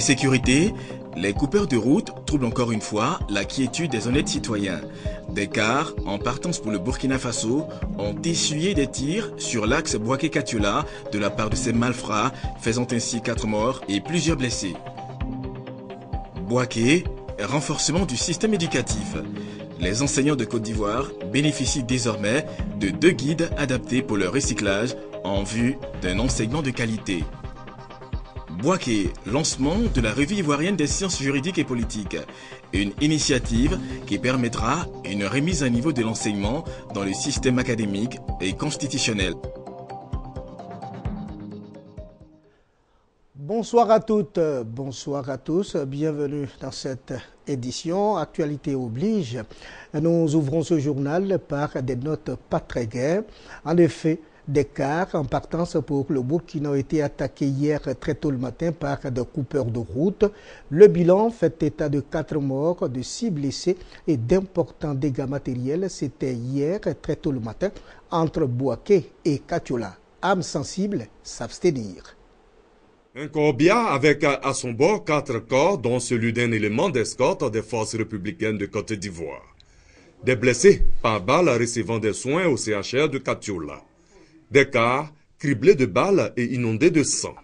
Insécurité, les coupeurs de route troublent encore une fois la quiétude des honnêtes citoyens. Des cars, en partance pour le Burkina Faso, ont essuyé des tirs sur l'axe Bouaké-Katiola de la part de ces malfrats, faisant ainsi 4 morts et plusieurs blessés. Bouaké, renforcement du système éducatif. Les enseignants de Côte d'Ivoire bénéficient désormais de 2 guides adaptés pour leur recyclage en vue d'un enseignement de qualité. Bouaké, lancement de la revue ivoirienne des sciences juridiques et politiques, une initiative qui permettra une remise à niveau de l'enseignement dans le système académique et constitutionnel. Bonsoir à toutes, bonsoir à tous, bienvenue dans cette édition. Actualité oblige, nous ouvrons ce journal par des notes pas très gaies. En effet, des cars en partance pour le Burkina ont été attaqués hier très tôt le matin par des coupeurs de route. Le bilan fait état de 4 morts, de 6 blessés et d'importants dégâts matériels. C'était hier très tôt le matin entre Bouaké et Katiola. Âmes sensibles, s'abstenir. Un corbillard avec à son bord 4 corps, dont celui d'un élément d'escorte des forces républicaines de Côte d'Ivoire. Des blessés par balles recevant des soins au CHR de Katiola. Des cars criblés de balles et inondés de sang.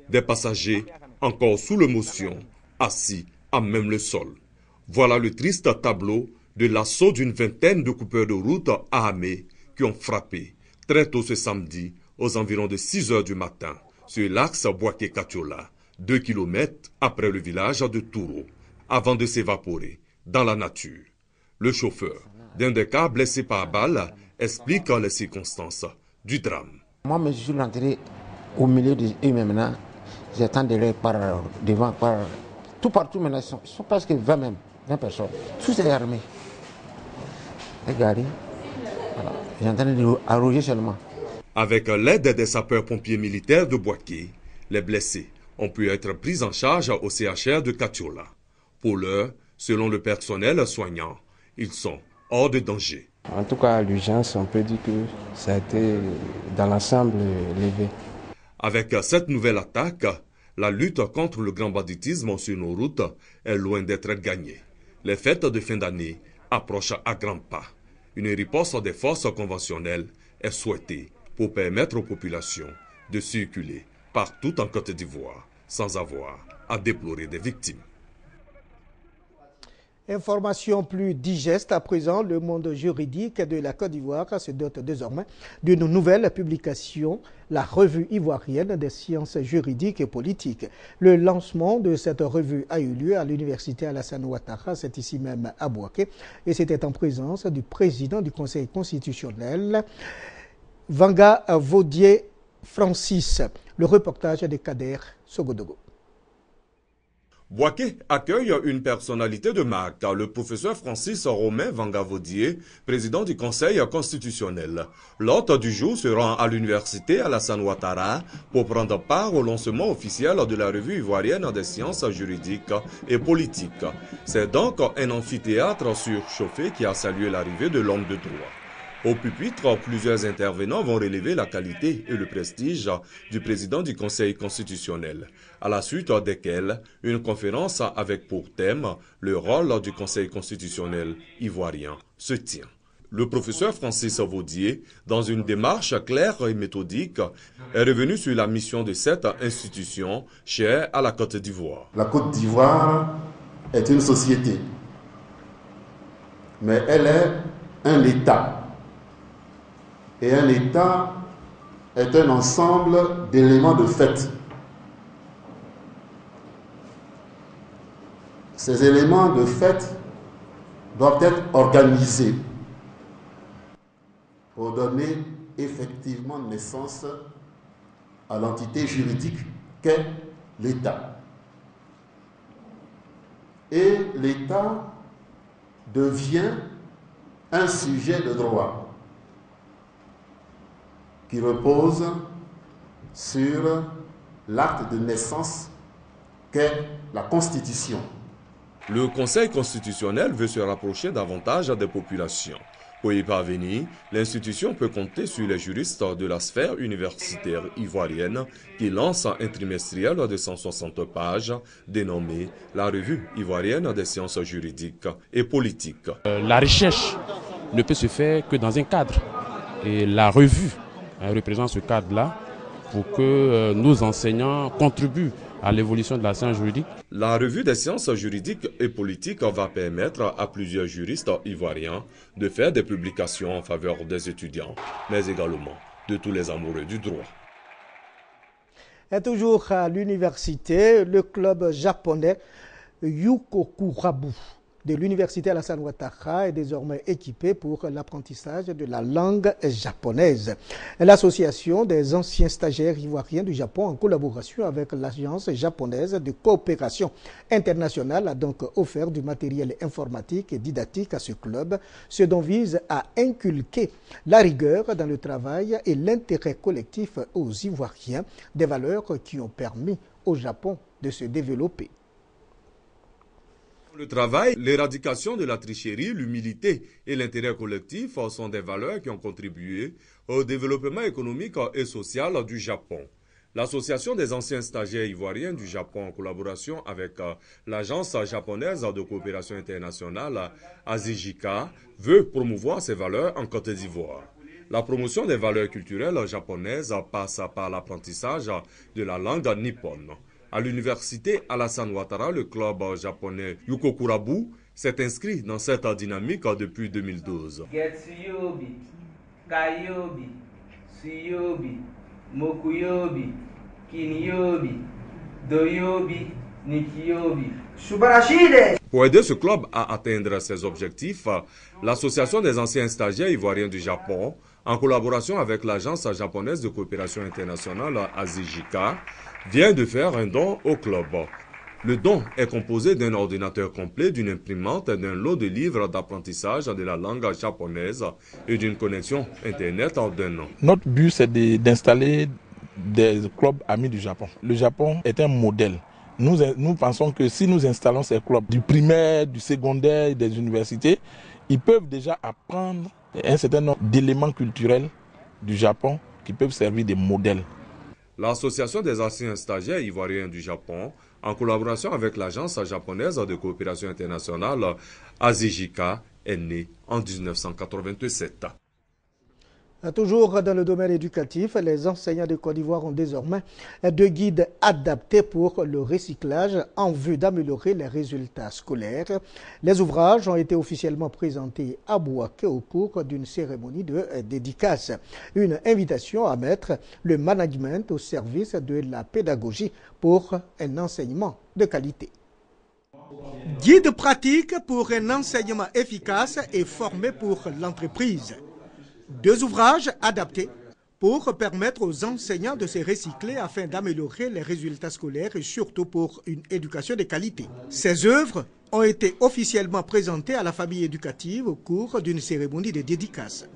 Des passagers encore sous l'émotion, assis à même le sol. Voilà le triste tableau de l'assaut d'une vingtaine de coupeurs de route armés qui ont frappé très tôt ce samedi aux environs de 6 heures du matin sur l'axe Bouaké-Katiola, 2 km après le village de Touro, avant de s'évaporer dans la nature. Le chauffeur d'un des cars blessés par balle explique les circonstances du drame. Moi, je suis rentré au milieu d'eux maintenant. J'attends derrière, par devant, tout partout maintenant. Ils sont presque 20 personnes. Tous est armés. Regardez. Voilà. J'entends de arroger seulement. Avec l'aide des sapeurs-pompiers militaires de Bouaké, les blessés ont pu être pris en charge au CHR de Katiola. Pour l'heure, selon le personnel soignant, ils sont hors de danger. En tout cas, à l'urgence, on peut dire que ça a été dans l'ensemble levé. Avec cette nouvelle attaque, la lutte contre le grand banditisme sur nos routes est loin d'être gagnée. Les fêtes de fin d'année approchent à grands pas. Une riposte des forces conventionnelles est souhaitée pour permettre aux populations de circuler partout en Côte d'Ivoire sans avoir à déplorer des victimes. Information plus digeste à présent, le monde juridique de la Côte d'Ivoire se dote désormais d'une nouvelle publication, la revue ivoirienne des sciences juridiques et politiques. Le lancement de cette revue a eu lieu à l'université Alassane Ouattara, c'est ici même à Bouaké, et c'était en présence du président du Conseil constitutionnel, Vanga Vaudier Francis. Le reportage de Kader Sogodogo. Bouaké accueille une personnalité de marque, le professeur Francis Romain Vanga-Vaudier, président du Conseil constitutionnel. L'hôte du jour se rend à l'université Alassane Ouattara pour prendre part au lancement officiel de la revue ivoirienne des sciences juridiques et politiques. C'est donc un amphithéâtre surchauffé qui a salué l'arrivée de l'homme de droit. Au pupitre, plusieurs intervenants vont relever la qualité et le prestige du président du Conseil constitutionnel, à la suite desquels une conférence avec pour thème le rôle du Conseil constitutionnel ivoirien se tient. Le professeur Francis Vaudier, dans une démarche claire et méthodique, est revenu sur la mission de cette institution chère à la Côte d'Ivoire. La Côte d'Ivoire est une société, mais elle est un État. Et un État est un ensemble d'éléments de fait. Ces éléments de fait doivent être organisés pour donner effectivement naissance à l'entité juridique qu'est l'État. Et l'État devient un sujet de droit qui repose sur l'acte de naissance qu'est la Constitution. Le Conseil constitutionnel veut se rapprocher davantage des populations Pour y parvenir, l'institution peut compter sur les juristes de la sphère universitaire ivoirienne qui lancent un trimestriel de 160 pages dénommé la Revue ivoirienne des sciences juridiques et politiques. La recherche ne peut se faire que dans un cadre et la revue représente ce cadre-là pour que nos enseignants contribuent à l'évolution de la science juridique. La revue des sciences juridiques et politiques va permettre à plusieurs juristes ivoiriens de faire des publications en faveur des étudiants, mais également de tous les amoureux du droit. Et toujours à l'université, le club japonais Yukokurabu de l'université Alassane Ouattara est désormais équipé pour l'apprentissage de la langue japonaise. L'association des anciens stagiaires ivoiriens du Japon, en collaboration avec l'agence japonaise de coopération internationale, a donc offert du matériel informatique et didactique à ce club, ce dont vise à inculquer la rigueur dans le travail et l'intérêt collectif aux Ivoiriens, des valeurs qui ont permis au Japon de se développer. Le travail, l'éradication de la tricherie, l'humilité et l'intérêt collectif sont des valeurs qui ont contribué au développement économique et social du Japon. L'Association des anciens stagiaires ivoiriens du Japon, en collaboration avec l'Agence japonaise de coopération internationale, ASIJICA, veut promouvoir ces valeurs en Côte d'Ivoire. La promotion des valeurs culturelles japonaises passe par l'apprentissage de la langue nippone. À l'université Alassane Ouattara, le club japonais Yukokurabu s'est inscrit dans cette dynamique depuis 2012. Getsuyobi, Kayobi, Suyobi, Mokuyobi, Kinyobi, Doyobi, Nikiyobi. Pour aider ce club à atteindre ses objectifs, l'Association des anciens stagiaires ivoiriens du Japon, en collaboration avec l'Agence japonaise de coopération internationale ASIJICA, vient de faire un don au club. Le don est composé d'un ordinateur complet, d'une imprimante, d'un lot de livres d'apprentissage de la langue japonaise et d'une connexion Internet d'un an. Notre but, c'est d'installer des clubs amis du Japon. Le Japon est un modèle. Nous pensons que si nous installons ces clubs du primaire, du secondaire, des universités, ils peuvent déjà apprendre un certain nombre d'éléments culturels du Japon qui peuvent servir de modèles. L'Association des anciens stagiaires ivoiriens du Japon, en collaboration avec l'Agence japonaise de coopération internationale ASIJICA, est née en 1987. Toujours dans le domaine éducatif, les enseignants de Côte d'Ivoire ont désormais deux guides adaptés pour le recyclage en vue d'améliorer les résultats scolaires. Les ouvrages ont été officiellement présentés à Bouaké au cours d'une cérémonie de dédicace. Une invitation à mettre le management au service de la pédagogie pour un enseignement de qualité. Guide pratique pour un enseignement efficace et formé pour l'entreprise. Deux ouvrages adaptés pour permettre aux enseignants de se recycler afin d'améliorer les résultats scolaires et surtout pour une éducation de qualité. Ces œuvres ont été officiellement présentées à la famille éducative au cours d'une cérémonie de dédicace.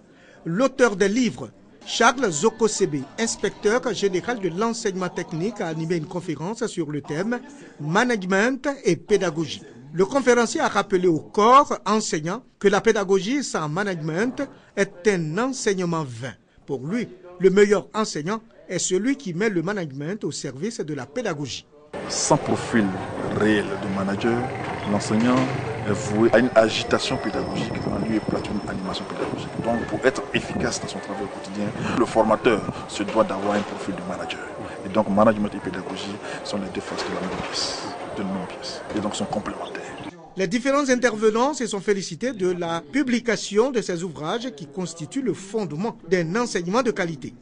L'auteur des livres, Charles Zokosebe, inspecteur général de l'enseignement technique, a animé une conférence sur le thème « Management et pédagogie ». Le conférencier a rappelé au corps enseignant que la pédagogie sans management est un enseignement vain. Pour lui, le meilleur enseignant est celui qui met le management au service de la pédagogie. Sans profil réel de manager, l'enseignant est voué à une agitation pédagogique en lieu et place d'une animation pédagogique. Donc pour être efficace dans son travail au quotidien, le formateur se doit d'avoir un profil de manager. Et donc management et pédagogie sont les deux faces de la même pièce, et donc sont complémentaires. Les différents intervenants se sont félicités de la publication de ces ouvrages qui constituent le fondement d'un enseignement de qualité.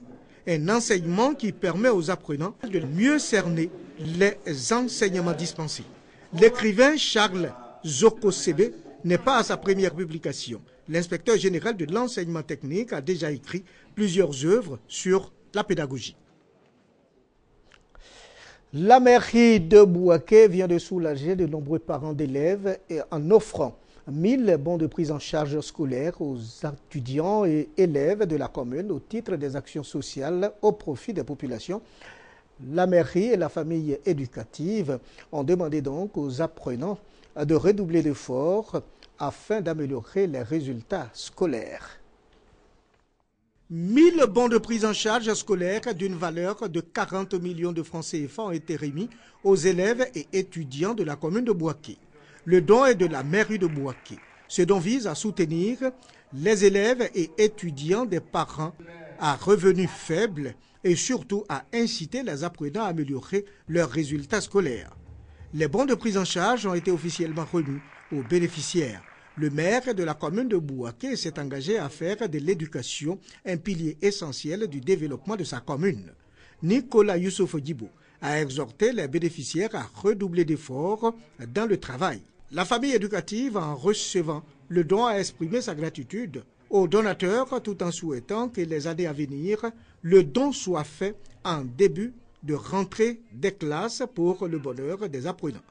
Un enseignement qui permet aux apprenants de mieux cerner les enseignements dispensés. L'écrivain Charles Zokosebe n'est pas à sa première publication. L'inspecteur général de l'enseignement technique a déjà écrit plusieurs œuvres sur la pédagogie. La mairie de Bouaké vient de soulager de nombreux parents d'élèves en offrant 1000 bons de prise en charge scolaire aux étudiants et élèves de la commune au titre des actions sociales au profit des populations. La mairie et la famille éducative ont demandé donc aux apprenants de redoubler d'efforts afin d'améliorer les résultats scolaires. 1000 bons de prise en charge scolaire d'une valeur de 40 millions de francs CFA ont été remis aux élèves et étudiants de la commune de Bouaké. Le don est de la mairie de Bouaké. Ce don vise à soutenir les élèves et étudiants des parents à revenus faibles et surtout à inciter les apprenants à améliorer leurs résultats scolaires. Les bons de prise en charge ont été officiellement remis aux bénéficiaires. Le maire de la commune de Bouaké s'est engagé à faire de l'éducation un pilier essentiel du développement de sa commune. Nicolas Youssouf Djibo a exhorté les bénéficiaires à redoubler d'efforts dans le travail. La famille éducative, en recevant le don, a exprimé sa gratitude aux donateurs tout en souhaitant que les années à venir, le don soit fait en début de rentrée des classes pour le bonheur des apprenants.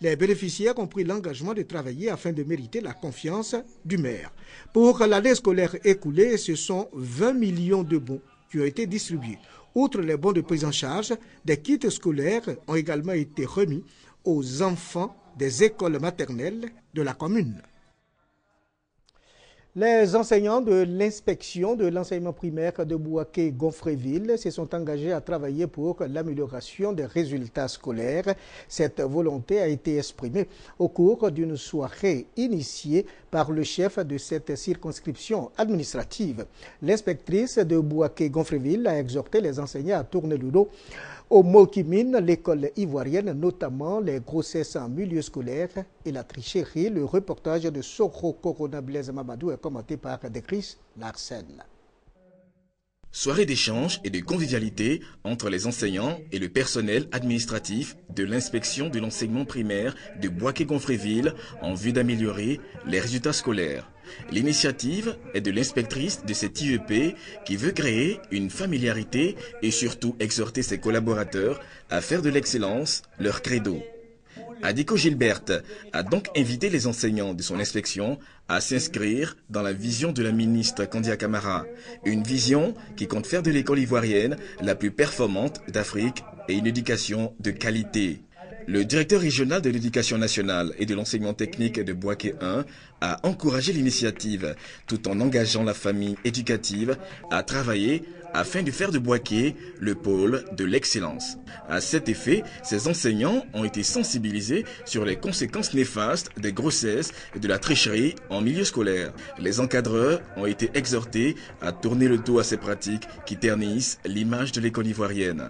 Les bénéficiaires ont pris l'engagement de travailler afin de mériter la confiance du maire. Pour l'année scolaire écoulée, ce sont 20 millions de bons qui ont été distribués. Outre les bons de prise en charge, des kits scolaires ont également été remis aux enfants des écoles maternelles de la commune. Les enseignants de l'inspection de l'enseignement primaire de Bouaké-Gonfreville se sont engagés à travailler pour l'amélioration des résultats scolaires. Cette volonté a été exprimée au cours d'une soirée initiée par le chef de cette circonscription administrative. L'inspectrice de Bouaké-Gonfreville a exhorté les enseignants à tourner le dos au mot qui mine l'école ivoirienne, notamment les grossesses en milieu scolaire et la tricherie. Le reportage de Sokro Corona Blaise Mamadou est commenté par Chris Larsen. Soirée d'échange et de convivialité entre les enseignants et le personnel administratif de l'inspection de l'enseignement primaire de Bouaké-Gonfreville en vue d'améliorer les résultats scolaires. L'initiative est de l'inspectrice de cette IEP qui veut créer une familiarité et surtout exhorter ses collaborateurs à faire de l'excellence leur credo. Adiko Gilberte a donc invité les enseignants de son inspection à s'inscrire dans la vision de la ministre Kandia Camara, une vision qui compte faire de l'école ivoirienne la plus performante d'Afrique et une éducation de qualité. Le directeur régional de l'éducation nationale et de l'enseignement technique de Bouaké 1 a encouragé l'initiative tout en engageant la famille éducative à travailler afin de faire de Bouaké le pôle de l'excellence. À cet effet, ces enseignants ont été sensibilisés sur les conséquences néfastes des grossesses et de la tricherie en milieu scolaire. Les encadreurs ont été exhortés à tourner le dos à ces pratiques qui ternissent l'image de l'école ivoirienne.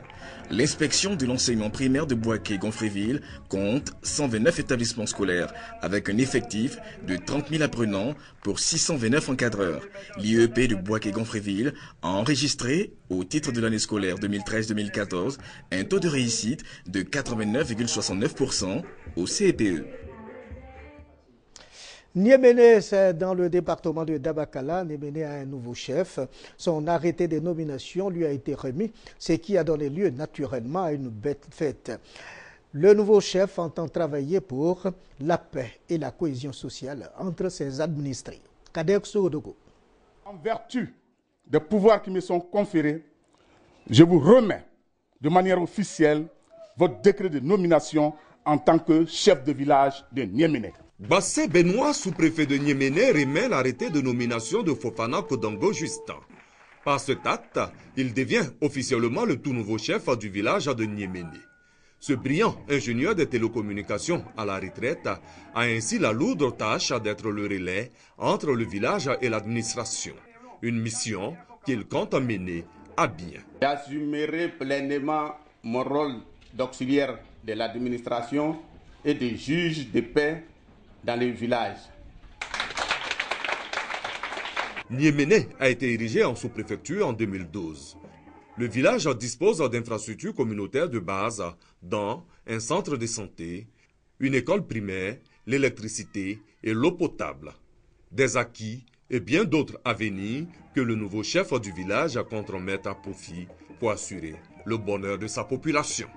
L'inspection de l'enseignement primaire de Bouaké-Gonfreville compte 129 établissements scolaires avec un effectif de 30 000 apprenants pour 629 encadreurs. L'IEP de Bouaké-Gonfreville a enregistré, au titre de l'année scolaire 2013-2014, un taux de réussite de 89,69% au CEPE. Niéméné, c'est dans le département de Dabakala. Niéméné a un nouveau chef. Son arrêté de nomination lui a été remis, ce qui a donné lieu naturellement à une belle fête. Le nouveau chef entend travailler pour la paix et la cohésion sociale entre ses administrés. Kadek Sogodogo. En vertu des pouvoirs qui me sont conférés, je vous remets de manière officielle votre décret de nomination en tant que chef de village de Niéméné. Bassé Benoît, sous-préfet de Niéméné, remet l'arrêté de nomination de Fofana Kodongo Justin. Par cet acte, il devient officiellement le tout nouveau chef du village de Niéméné. Ce brillant ingénieur des télécommunications à la retraite a ainsi la lourde tâche d'être le relais entre le village et l'administration. Une mission qu'il compte mener à bien. J'assumerai pleinement mon rôle d'auxiliaire de l'administration et de juge de paix dans les villages. Niéméné a été érigé en sous-préfecture en 2012. Le village dispose d'infrastructures communautaires de base, dont un centre de santé, une école primaire, l'électricité et l'eau potable. Des acquis et bien d'autres à venir que le nouveau chef du village compte remettre à profit pour assurer le bonheur de sa population.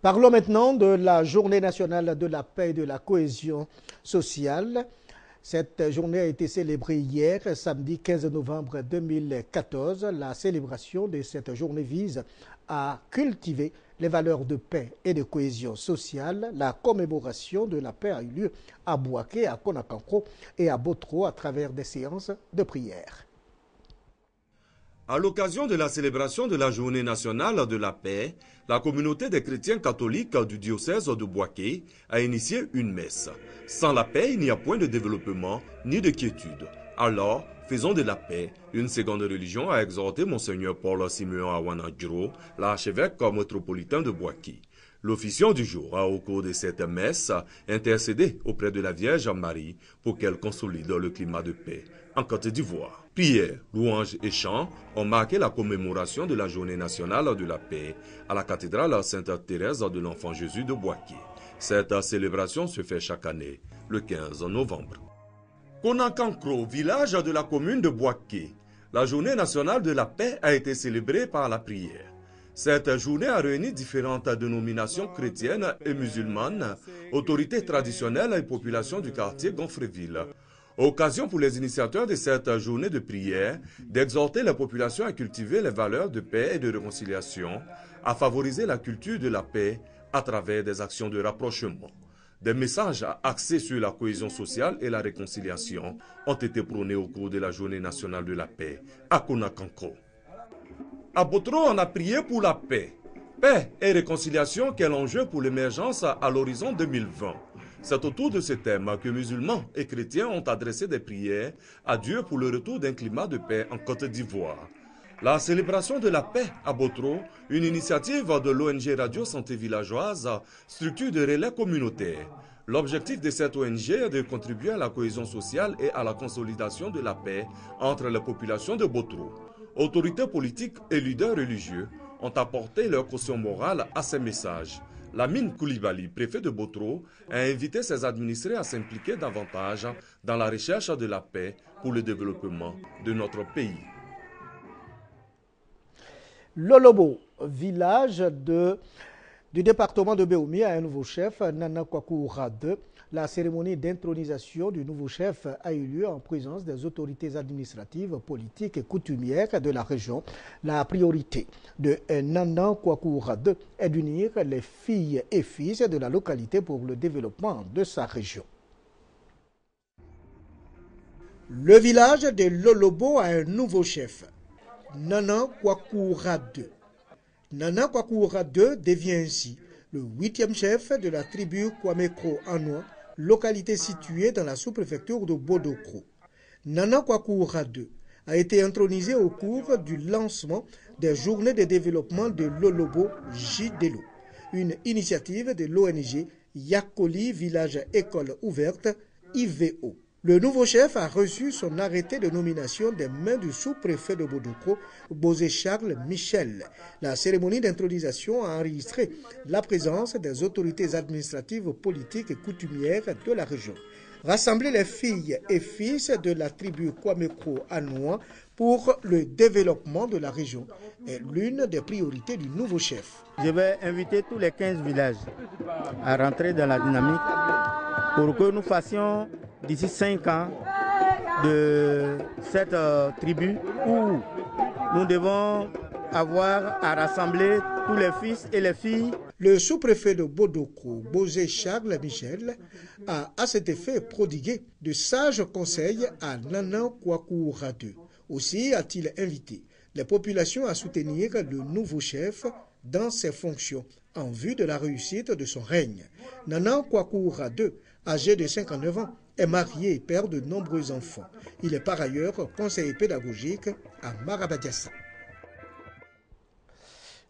Parlons maintenant de la Journée nationale de la paix et de la cohésion sociale. Cette journée a été célébrée hier, samedi 15 novembre 2014. La célébration de cette journée vise à cultiver les valeurs de paix et de cohésion sociale, la commémoration de la paix a eu lieu à Bouaké, à Konakankro et à Botro à travers des séances de prière. À l'occasion de la célébration de la Journée nationale de la paix, la communauté des chrétiens catholiques du diocèse de Bouaké a initié une messe. Sans la paix, il n'y a point de développement ni de quiétude. Alors, faisons de la paix une seconde religion, a exhorté Monseigneur Paul Simeon Awanadjuro, l'archevêque métropolitain de Bouaké. L'officiant du jour a, au cours de cette messe, intercédé auprès de la Vierge Marie pour qu'elle consolide le climat de paix en Côte d'Ivoire. Prières, louanges et chants ont marqué la commémoration de la Journée nationale de la paix à la cathédrale Sainte-Thérèse de l'Enfant Jésus de Bouaké. Cette célébration se fait chaque année, le 15 novembre. Konakankro, village de la commune de Bouaké, la Journée nationale de la paix a été célébrée par la prière. Cette journée a réuni différentes dénominations chrétiennes et musulmanes, autorités traditionnelles et populations du quartier Gonfreville. Occasion pour les initiateurs de cette journée de prière d'exhorter la population à cultiver les valeurs de paix et de réconciliation, à favoriser la culture de la paix à travers des actions de rapprochement. Des messages axés sur la cohésion sociale et la réconciliation ont été prônés au cours de la Journée nationale de la paix à Konakankro. À Botro, on a prié pour la paix. Paix et réconciliation, quel enjeu pour l'émergence à l'horizon 2020. C'est autour de ce thème que musulmans et chrétiens ont adressé des prières à Dieu pour le retour d'un climat de paix en Côte d'Ivoire. La célébration de la paix à Botro, une initiative de l'ONG Radio Santé Villageoise, structure de relais communautaire. L'objectif de cette ONG est de contribuer à la cohésion sociale et à la consolidation de la paix entre les populations de Botro. Autorités politiques et leaders religieux ont apporté leur caution morale à ces messages. Lamine Koulibaly, préfet de Botro, a invité ses administrés à s'impliquer davantage dans la recherche de la paix pour le développement de notre pays. Lolobo, village du département de Béoumi, a un nouveau chef, Nana Kwakoura II. La cérémonie d'intronisation du nouveau chef a eu lieu en présence des autorités administratives, politiques et coutumières de la région. La priorité de Nana Kwakoura II est d'unir les filles et fils de la localité pour le développement de sa région. Le village de Lolobo a un nouveau chef, Nana Kwakoura II. Nana Kwakoura II devient ainsi le 8e chef de la tribu Kwamekro Anoua, localité située dans la sous-préfecture de Bodokro. Nana Kwakoura II a été intronisé au cours du lancement des journées de développement de Lolobo Jidelo, une initiative de l'ONG Yakoli Village École Ouverte, IVO. Le nouveau chef a reçu son arrêté de nomination des mains du sous-préfet de Bodokro, Bosé Charles Michel. La cérémonie d'intronisation a enregistré la présence des autorités administratives, politiques et coutumières de la région. Rassembler les filles et fils de la tribu Kwamekro Anoua pour le développement de la région est l'une des priorités du nouveau chef. Je vais inviter tous les 15 villages à rentrer dans la dynamique pour que nous fassions d'ici 5 ans de cette tribu où nous devons avoir à rassembler tous les fils et les filles. Le sous-préfet de Bodokro, Bosé Charles Michel, a à cet effet prodigué de sages conseils à Nana Kwakoura II. Aussi a-t-il invité les populations à soutenir le nouveau chef dans ses fonctions en vue de la réussite de son règne. Nana Kwakoura II, âgé de 59 ans, est marié et père de nombreux enfants. Il est par ailleurs conseiller pédagogique à Marabadiassa.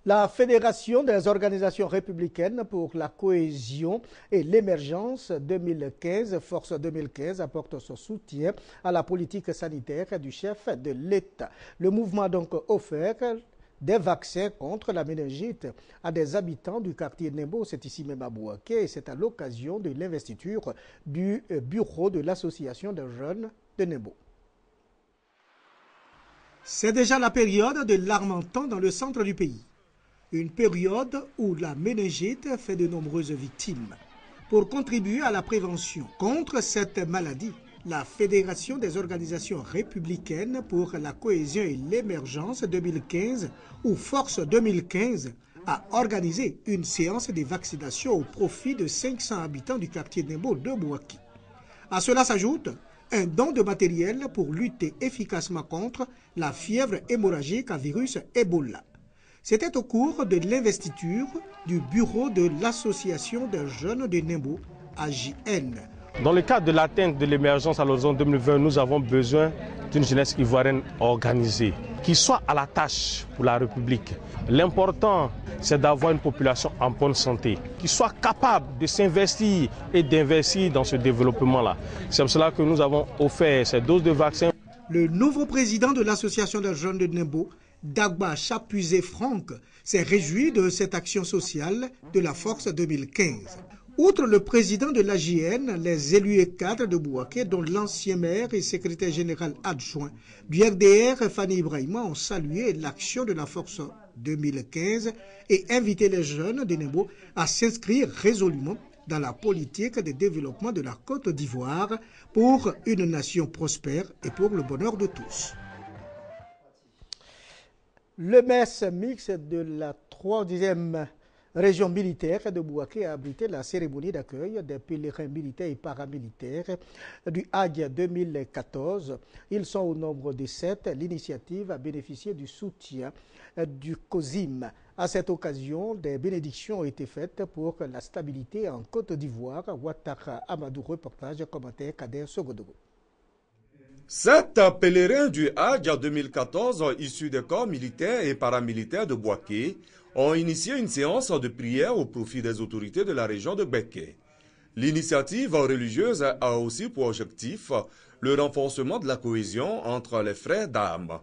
La Fédération des organisations républicaines pour la cohésion et l'émergence 2015, Force 2015, apporte son soutien à la politique sanitaire du chef de l'État. Le mouvement a donc offert des vaccins contre la méningite à des habitants du quartier Nembo, c'est ici même à Bouaké, et c'est à l'occasion de l'investiture du bureau de l'association des jeunes de Nembo. C'est déjà la période de l'harmattan dans le centre du pays. Une période où la méningite fait de nombreuses victimes. Pour contribuer à la prévention contre cette maladie, la Fédération des organisations républicaines pour la cohésion et l'émergence 2015 ou Force 2015 a organisé une séance de vaccination au profit de 500 habitants du quartier Nembo de Bouaki. À cela s'ajoute un don de matériel pour lutter efficacement contre la fièvre hémorragique à virus Ebola. C'était au cours de l'investiture du bureau de l'association des jeunes de Nembo, AJN. Dans le cadre de l'atteinte de l'émergence à l'horizon 2020, nous avons besoin d'une jeunesse ivoirienne organisée, qui soit à la tâche pour la République. L'important, c'est d'avoir une population en bonne santé, qui soit capable de s'investir et d'investir dans ce développement-là. C'est pour cela que nous avons offert ces doses de vaccins. Le nouveau président de l'association des jeunes de Nembo, Dagba Chapuzé-Franck, s'est réjoui de cette action sociale de la Force 2015. Outre le président de l'AJN, les élus et cadres de Bouaké, dont l'ancien maire et secrétaire général adjoint du RDR, Fanny Ibrahima, ont salué l'action de la Force 2015 et invité les jeunes de Nembo à s'inscrire résolument dans la politique de développement de la Côte d'Ivoire pour une nation prospère et pour le bonheur de tous. Le mess mixte de la 3e région militaire de Bouaké a abrité la cérémonie d'accueil des pèlerins militaires et paramilitaires du Hajj 2014. Ils sont au nombre de 7. L'initiative a bénéficié du soutien du COSIM. À cette occasion, des bénédictions ont été faites pour la stabilité en Côte d'Ivoire. Ouattara Amadou, reportage, commentaire Kader Sogodogo. 7 pèlerins du Hajj 2014 issus des corps militaires et paramilitaires de Bouaké ont initié une séance de prière au profit des autorités de la région de Béké. L'initiative religieuse a aussi pour objectif le renforcement de la cohésion entre les frères d'âme.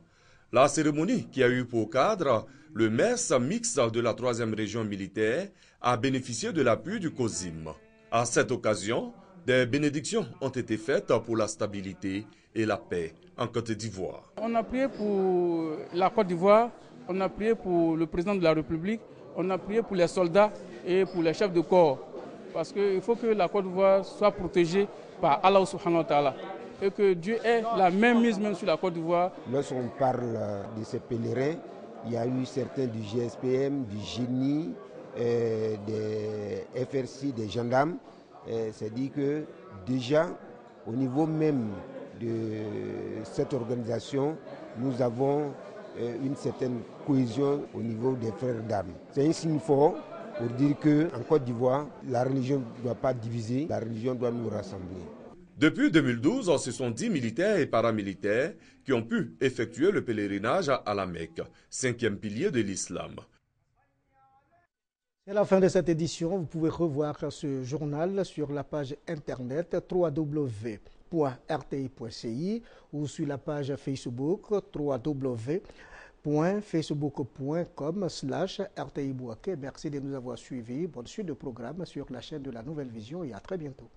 La cérémonie, qui a eu pour cadre le mess mixte de la 3e région militaire, a bénéficié de l'appui du COSIM. À cette occasion, des bénédictions ont été faites pour la stabilité et la paix en Côte d'Ivoire. On a prié pour la Côte d'Ivoire, on a prié pour le président de la République, on a prié pour les soldats et pour les chefs de corps. Parce qu'il faut que la Côte d'Ivoire soit protégée par Allah subhanahu wa ta'ala. Et que Dieu ait la même mise même sur la Côte d'Ivoire. Lorsqu'on parle de ces pèlerins, il y a eu certains du GSPM, du GINI, des FRC, des gendarmes. C'est-à-dire que déjà, au niveau même de cette organisation, nous avons une certaine cohésion au niveau des frères d'armes. C'est un signe fort pour dire qu'en Côte d'Ivoire, la religion ne doit pas diviser, la religion doit nous rassembler. Depuis 2012, ce sont 10 militaires et paramilitaires qui ont pu effectuer le pèlerinage à la Mecque, 5e pilier de l'islam. C'est la fin de cette édition. Vous pouvez revoir ce journal sur la page internet www.rti.ci ou sur la page Facebook www.facebook.com/RTI Bouaké. Merci de nous avoir suivis. Bonne suite de programme sur la chaîne de la Nouvelle Vision et à très bientôt.